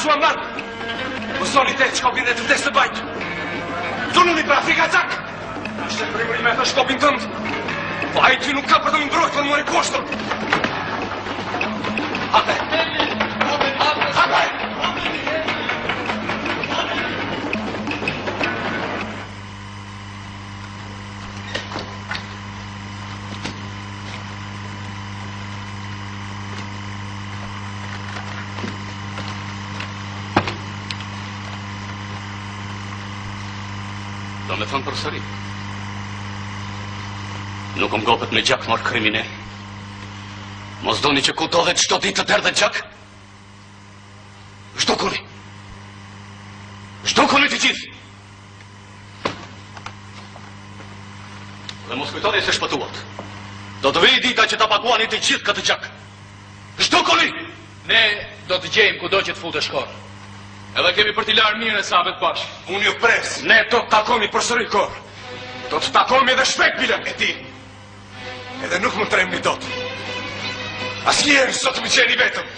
shumë marë. Mësoni te shkopin dhe të vdes të bajtë. Zununi pra Afrika Cak. Ishte primëri me të shkopin tëndë. Bajtë nuk ka për të më mbrojtë, për më mori koshtër. Hape! Hape! Do me thonë për sëri. Nuk më gopet me gjak marë kriminal. Mos doni që kudohet çdo ditë të derdhet gjak? Zhdukuni! Zhdukuni të gjithë! Dhe mos kujtoni se shpëtuat. Do të vijë dita që ta paguani të gjithë këtë gjak. Zhdukuni! Ne do të gjejmë kudo që të futesh korë. Edhe kemi për t'i larë mirë e sabet bashkë. Unë ju pres, ne do të takomi përsëri korë. Do të takomi edhe shpejt, Bilem, e ti. Edhe nuk më tremni dot. Asnjëherë sot më qeni vetëm.